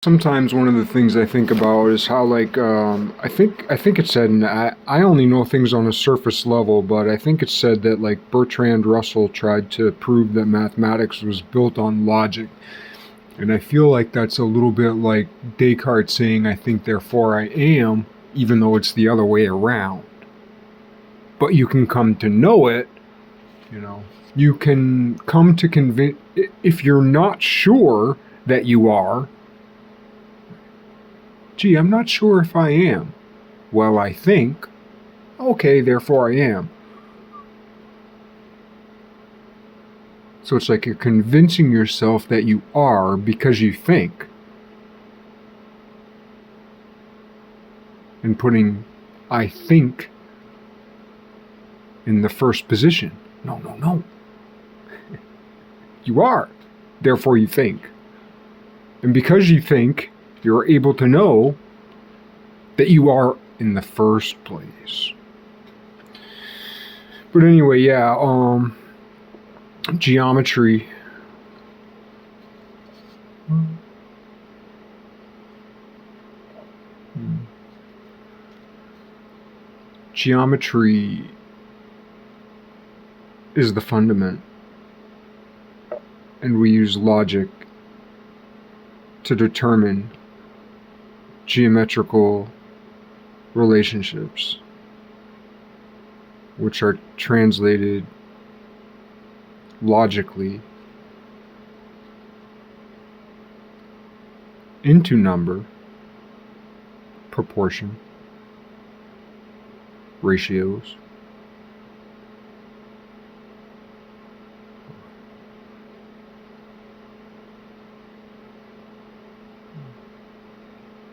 Sometimes one of the things I think about is how, like, I think it said, and I only know things on a surface level, but I think it said that, like, Bertrand Russell tried to prove that mathematics was built on logic. And I feel like that's a little bit like Descartes saying, I think, therefore I am, even though it's the other way around. But you can come to know it, you know. You can come to convince, if you're not sure that you are, gee, I'm not sure if I am. Well, I think. Okay, therefore I am. So it's like you're convincing yourself that you are because you think. And putting I think in the first position. No, no, no. You are. Therefore you think. And because you think, you're able to know that you are in the first place. But anyway, yeah, geometry. Geometry is the fundament, and we use logic to determine geometrical relationships, which are translated logically into number, proportion, ratios,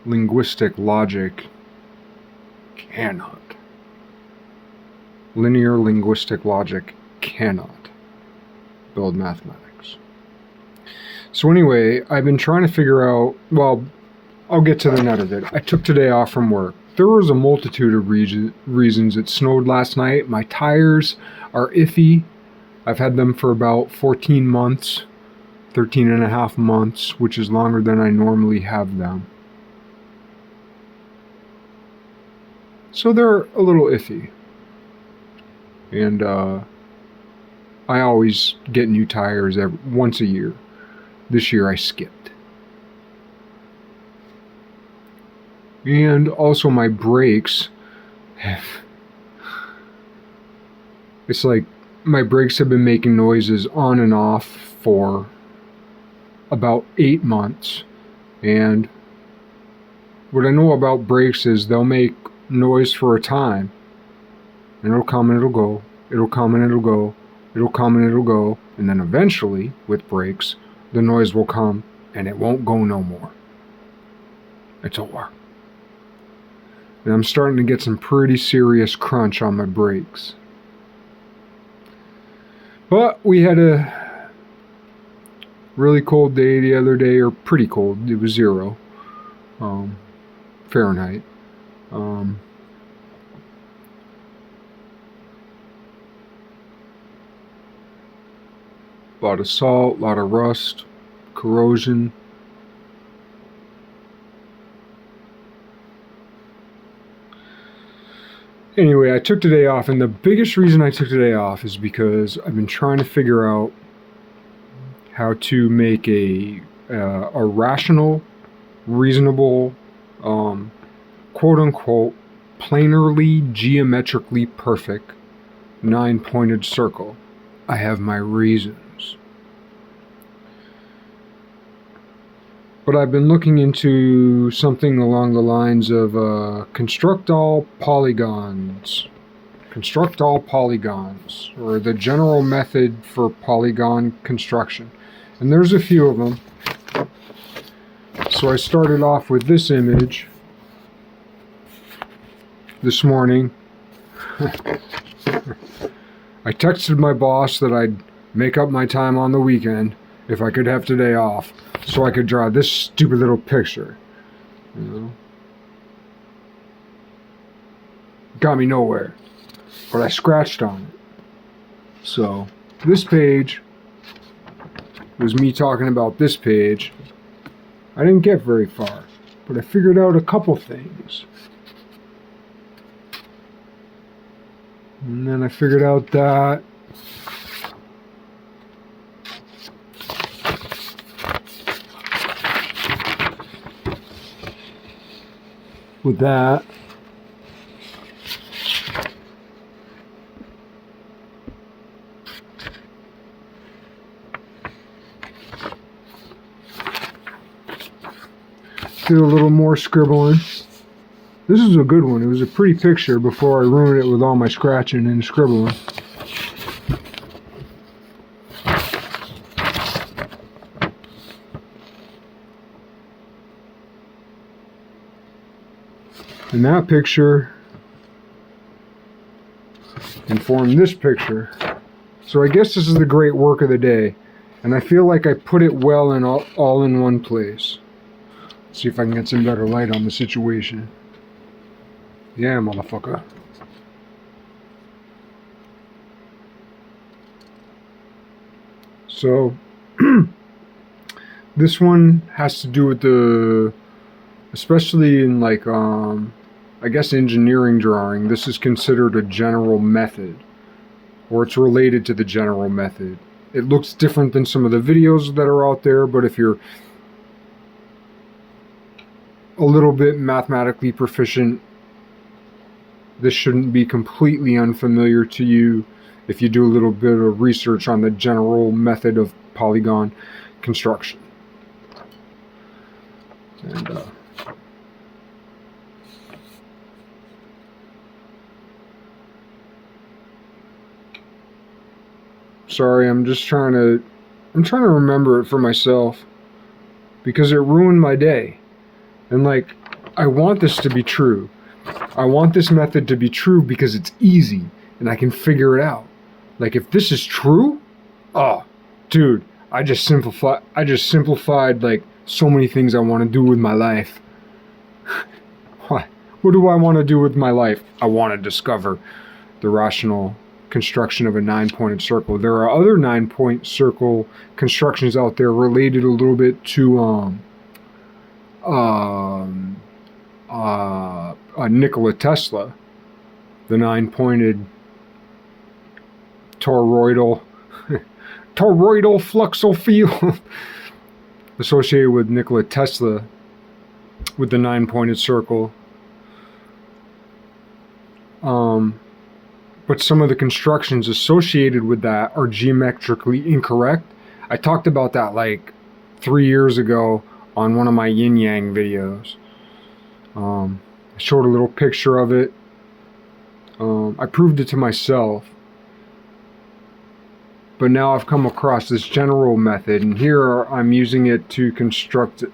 linguistic logic cannot. Linear linguistic logic cannot build mathematics. So anyway, I've been trying to figure out, well, I'll get to the nut of it. I took today off from work. There was a multitude of reasons. It snowed last night. My tires are iffy. I've had them for about 14 months, 13 and a half months, which is longer than I normally have them. So they're a little iffy. And I always get new tires once a year. This year I skipped. And also my brakes it's like my brakes have been making noises on and off for about 8 months. And what I know about brakes is they'll make noise for a time, and it'll come and it'll go, it'll come and it'll go, it'll come and it'll go, and then eventually, with brakes, the noise will come and it won't go no more. It's over. And I'm starting to get some pretty serious crunch on my brakes. But we had a really cold day the other day, or pretty cold. It was 0 Fahrenheit. A lot of salt, a lot of rust, corrosion. Anyway, I took today off, and the biggest reason I took today off is because I've been trying to figure out how to make a rational, reasonable, quote-unquote, planarly geometrically perfect 9-pointed circle. I have my reasons. But I've been looking into something along the lines of construct all polygons. Construct all polygons, or the general method for polygon construction. And there's a few of them. So I started off with this image this morning. I texted my boss that I'd make up my time on the weekend if I could have today off, so I could draw this stupid little picture. You know? Got me nowhere. But I scratched on it. So, this page was me talking about this page. I didn't get very far, but I figured out a couple things. And then I figured out that with that, do a little more scribbling. This is a good one. It was a pretty picture before I ruined it with all my scratching and scribbling. And that picture informed this picture. So I guess this is the great work of the day. And I feel like I put it well in all in one place. Let's see if I can get some better light on the situation. Yeah, motherfucker. So, this one has to do with the, especially in like, I guess engineering drawing, this is considered a general method, or it's related to the general method. It looks different than some of the videos that are out there, but if you're a little bit mathematically proficient, this shouldn't be completely unfamiliar to you if you do a little bit of research on the general method of polygon construction. And sorry, I'm trying to remember it for myself because it ruined my day. And like, I want this to be true. I want this method to be true because it's easy and I can figure it out. Like if this is true, oh, dude, I just simplified like so many things I want to do with my life. What do I want to do with my life? I want to discover the rational construction of a 9-pointed circle. There are other 9-point circle constructions out there related a little bit to Nikola Tesla, the 9-pointed toroidal fluxal field associated with Nikola Tesla with the 9-pointed circle. But some of the constructions associated with that are geometrically incorrect. I talked about that like 3 years ago on one of my yin yang videos. I showed a little picture of it. I proved it to myself. But now I've come across this general method, and here I'm using it to construct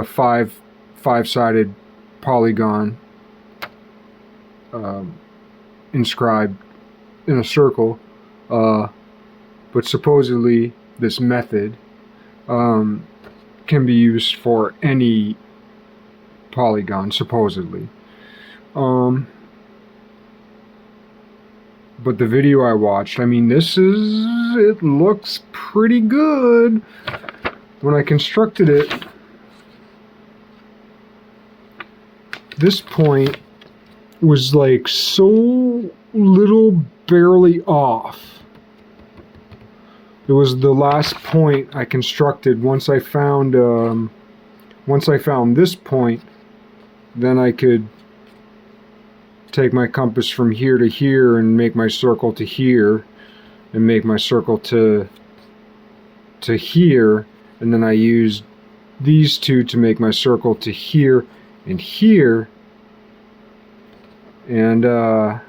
five-sided polygon inscribed in a circle. But supposedly this method can be used for any polygon, supposedly. But the video I watched, I mean, it looks pretty good. When I constructed it, this point was like so little barely off. It was the last point I constructed. Once I found this point, then I could take my compass from here to here and make my circle to here, and make my circle to here, and then I used these two to make my circle to here and here, and or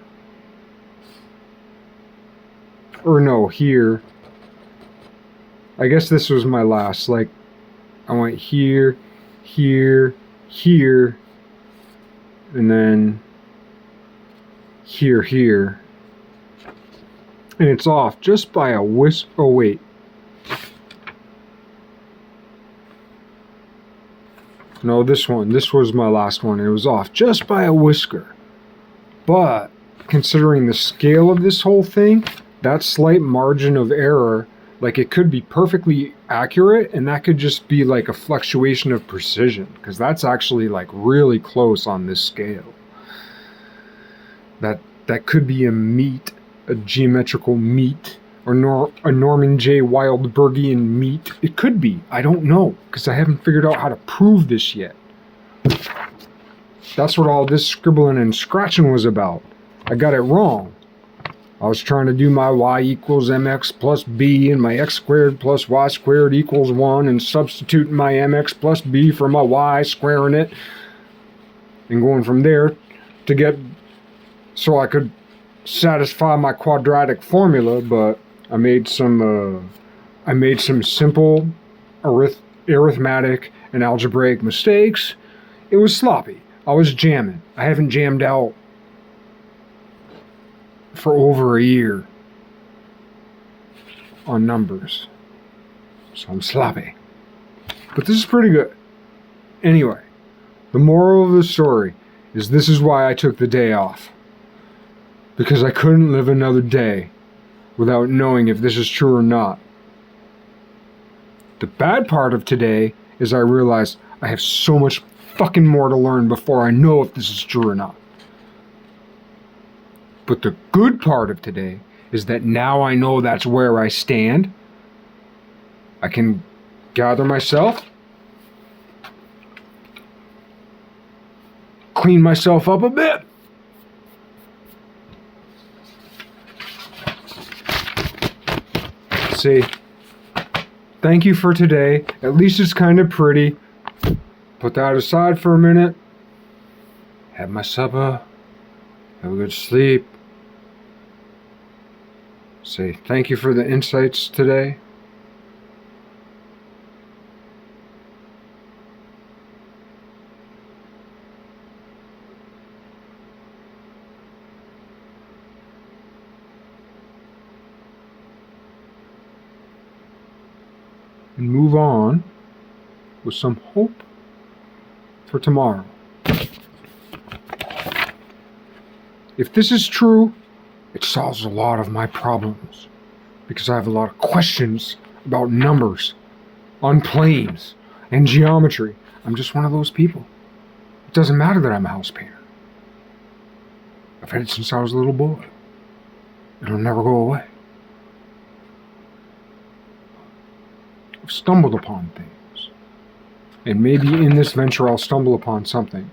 no, here. I guess this was my last, like, I went here, here, here, and then here, here. And it's off just by a whisk. Oh, wait. No, this was my last one. It was off just by a whisker. But considering the scale of this whole thing, that slight margin of error Like, it could be perfectly accurate, and that could just be like a fluctuation of precision, because that's actually like really close on this scale. That could be a geometrical meet, or a Norman J. Wildbergian meet. It could be. I don't know, because I haven't figured out how to prove this yet. That's what all this scribbling and scratching was about. I got it wrong. I was trying to do my y equals mx plus b and my x squared plus y squared equals 1, and substituting my mx plus b for my y, squaring it, and going from there to get so I could satisfy my quadratic formula. But I made some simple arithmetic and algebraic mistakes. It was sloppy. I was jamming. I haven't jammed out for over a year on numbers, so I'm sloppy. But this is pretty good. Anyway, the moral of the story is this is why I took the day off. Because I couldn't live another day without knowing if this is true or not. The bad part of today is I realized I have so much fucking more to learn before I know if this is true or not. But the good part of today is that now I know that's where I stand. I can gather myself, clean myself up a bit, say thank you for today. At least it's kind of pretty. Put that aside for a minute. Have my supper. Have a good sleep. Say thank you for the insights today. And move on with some hope for tomorrow. If this is true, it solves a lot of my problems, because I have a lot of questions about numbers on planes and geometry. I'm just one of those people. It doesn't matter that I'm a house painter. I've had it since I was a little boy. It'll never go away. I've stumbled upon things. And maybe in this venture I'll stumble upon something.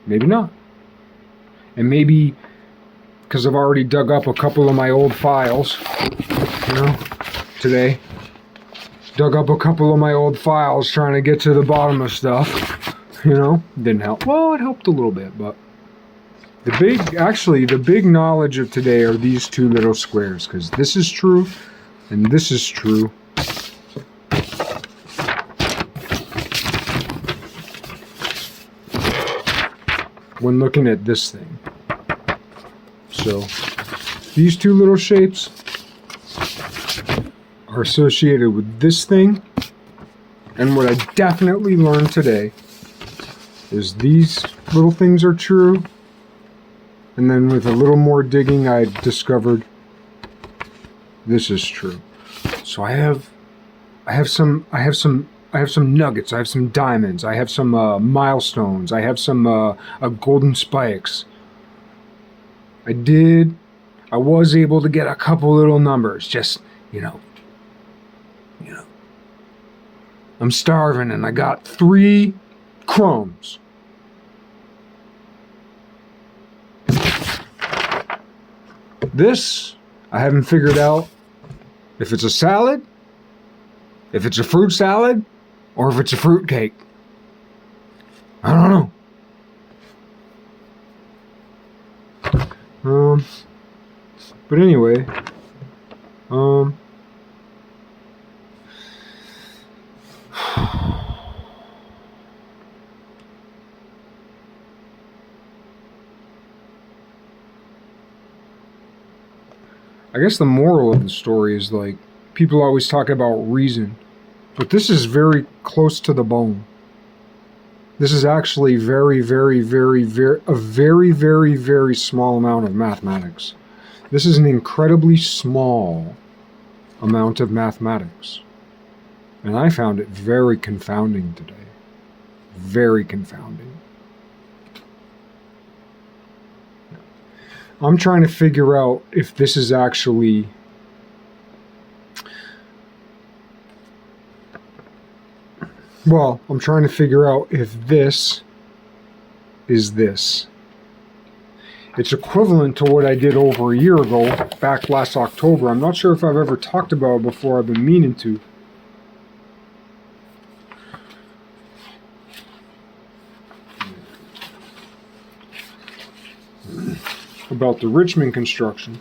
Maybe not. And maybe because I've already dug up a couple of my old files, today. Dug up a couple of my old files trying to get to the bottom of stuff, Didn't help. Well, it helped a little bit, but the big knowledge of today are these two little squares, because this is true, and this is true. When looking at this thing. So, these two little shapes are associated with this thing, and what I definitely learned today is these little things are true, and then with a little more digging I discovered this is true. So I have some nuggets, I have some diamonds, I have some milestones, I have some golden spikes. I was able to get a couple little numbers, just, I'm starving and I got 3 crumbs. This, I haven't figured out if it's a salad, if it's a fruit salad, or if it's a fruit cake. I don't know. But anyway, I guess the moral of the story is, like, people always talk about reason, but this is very close to the bone. This is actually a very, very, very small amount of mathematics. This is an incredibly small amount of mathematics. And I found it very confounding today. Very confounding. I'm trying to figure out if this is actually I'm trying to figure out if this is this. It's equivalent to what I did over a year ago, back last October. I'm not sure if I've ever talked about it before. I've been meaning to. About the Richmond construction.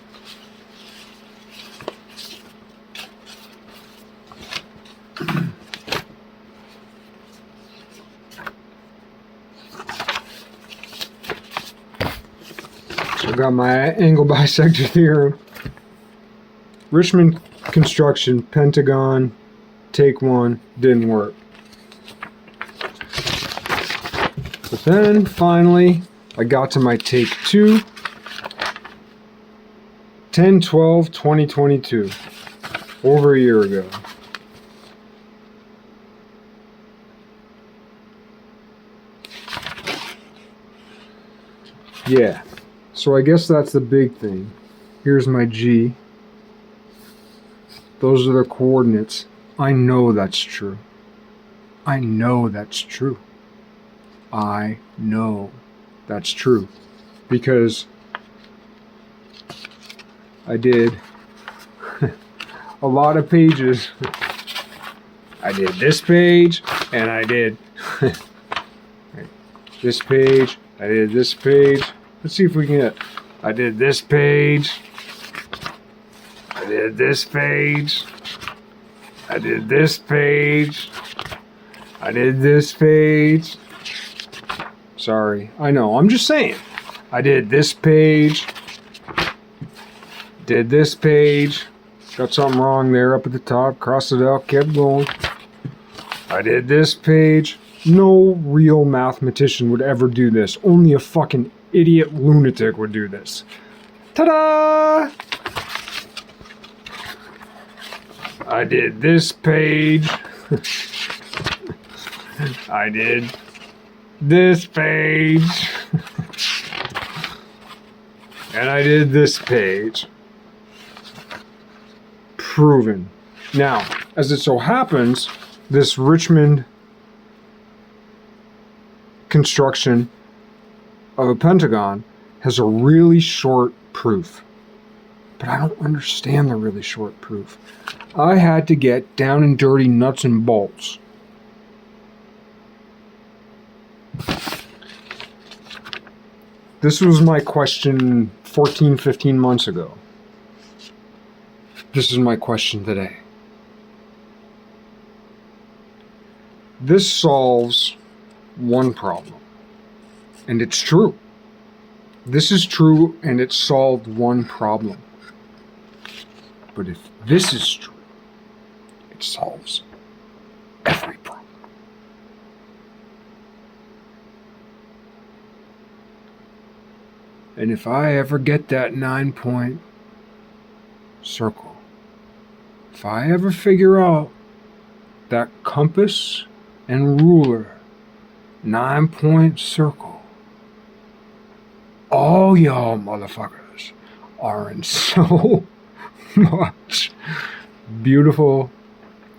So I got my angle bisector theorem. Richmond construction, Pentagon, take one, didn't work. But then finally, I got to my take two. 10/12/2022, over a year ago. Yeah, so I guess that's the big thing. Here's my G. Those are the coordinates. I know that's true. I know that's true. I know that's true. Because I did a lot of pages. I did this page, and I did this page. I did this page. Let's see if we can get. I did this page. I did this page. I did this page. I did this page. Sorry, I know. I'm just saying. I did this page. Did this page. Got something wrong there up at the top. Crossed it out. Kept going. I did this page. No real mathematician would ever do this. Only a fucking idiot lunatic would do this. Ta-da! I did this page. I did this page. And I did this page. Proven. Now, as it so happens, this Richmond construction of a pentagon has a really short proof. But I don't understand the really short proof. I had to get down and dirty nuts and bolts. This was my question 14, 15 months ago. This is my question today. This solves one problem. And it's true. This is true, and it solved one problem. But if this is true, it solves every problem. And if I ever get that 9-point circle, if I ever figure out that compass and ruler 9-point circle, all y'all motherfuckers are in so much beautiful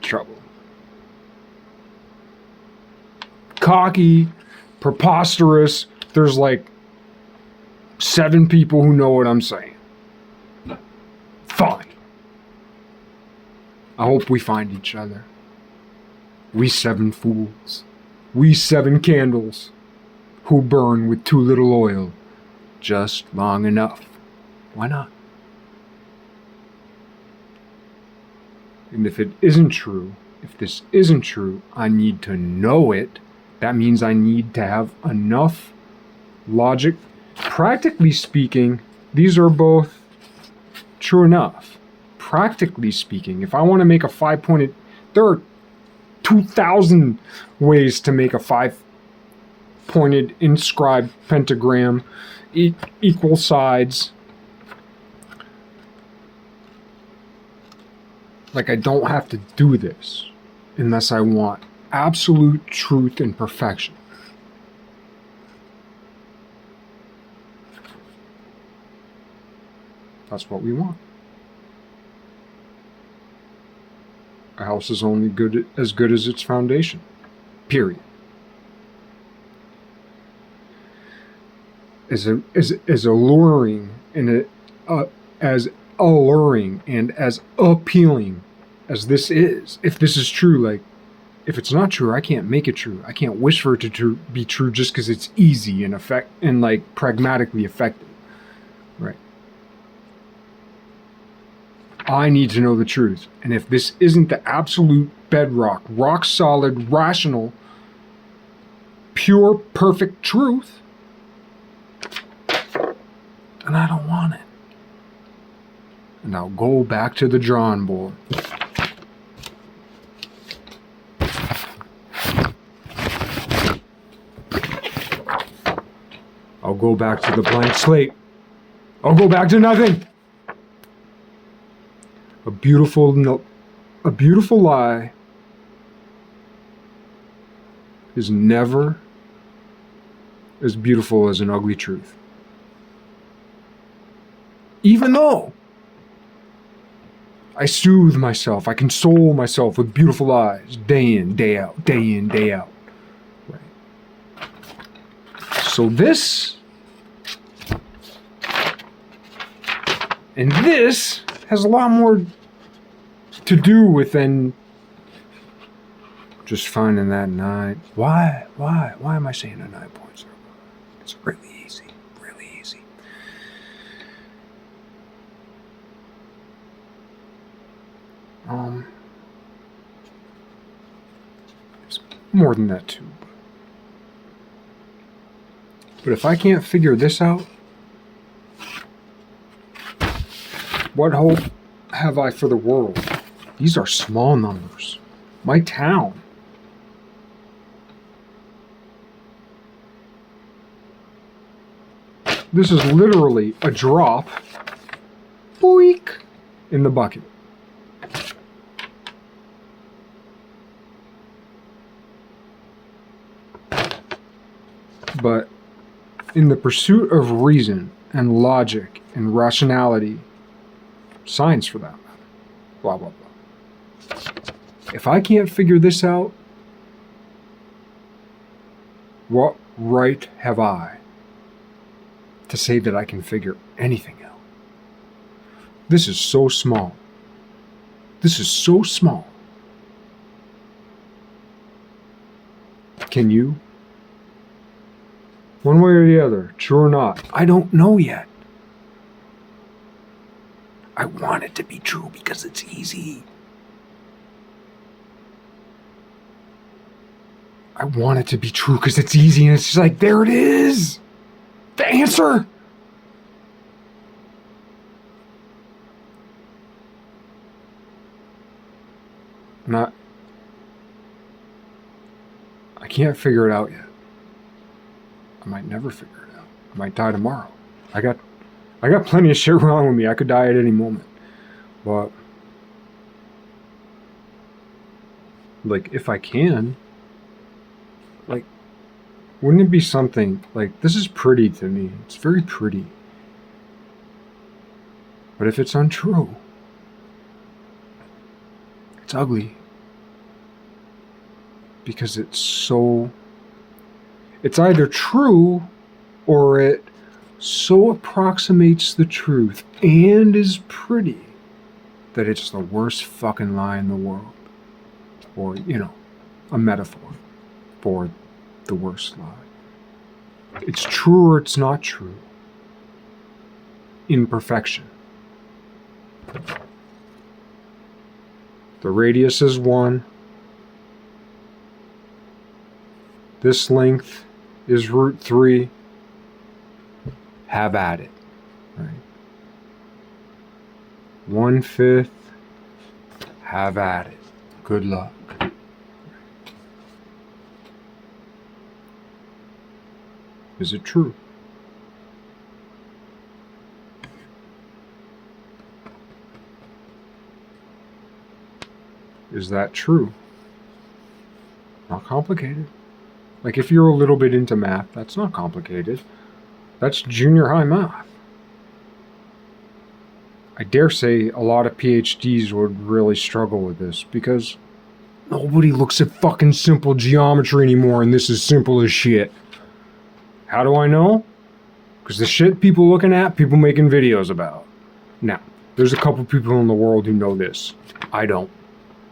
trouble. Cocky, preposterous, there's like 7 people who know what I'm saying. Fine. I hope we find each other. We 7 fools. We 7 candles who burn with too little oil, just long enough. Why not? And if it isn't true, if this isn't true, I need to know it. That means I need to have enough logic. Practically speaking, these are both true enough. Practically speaking, if I want to make a 5-pointed, there are 2,000 ways to make a 5-pointed inscribed pentagram, equal sides. Like, I don't have to do this unless I want absolute truth and perfection. That's what we want. A house is only good as its foundation. Period. As alluring and as alluring and as appealing as this is, if this is true, like, if it's not true, I can't make it true. I can't wish for it to be true just because it's easy and like pragmatically effective, right? I need to know the truth, and if this isn't the absolute bedrock, rock solid, rational, pure, perfect truth, then I don't want it. And I'll go back to the drawing board. I'll go back to the blank slate. I'll go back to nothing. A beautiful lie is never as beautiful as an ugly truth. Even though I soothe myself, I console myself with beautiful lies, day in, day out, day in, day out. Right. So this and this has a lot more to do with than just finding that 9. Why am I saying a 9.0? It's really easy, really easy. It's more than that too. But if I can't figure this out, what hope have I for the world? These are small numbers. My town. This is literally a drop, boink, in the bucket. But in the pursuit of reason and logic and rationality, science for that matter, blah, blah, blah. If I can't figure this out, what right have I to say that I can figure anything out? This is so small. This is so small. Can you? One way or the other, true or not, I don't know yet. I want it to be true because it's easy. I want it to be true because it's easy, and it's just like, there it is! The answer! I can't figure it out yet. I might never figure it out. I might die tomorrow. I got plenty of shit wrong with me. I could die at any moment. But, like, if I can, like, wouldn't it be something, like, this is pretty to me. It's very pretty. But if it's untrue, it's ugly. Because it's either true or it so approximates the truth and is pretty that it's the worst fucking lie in the world. Or, a metaphor for the worst lie. It's true or it's not true. Imperfection. The radius is 1. This length is √3. Have at it. Right? 1/5. Have at it. Good luck. Is it true? Is that true? Not complicated. Like, if you're a little bit into math, that's not complicated. That's junior high math. I dare say a lot of PhDs would really struggle with this because nobody looks at fucking simple geometry anymore, and this is simple as shit. How do I know? Because the shit people looking at, people making videos about. Now, there's a couple people in the world who know this. I don't.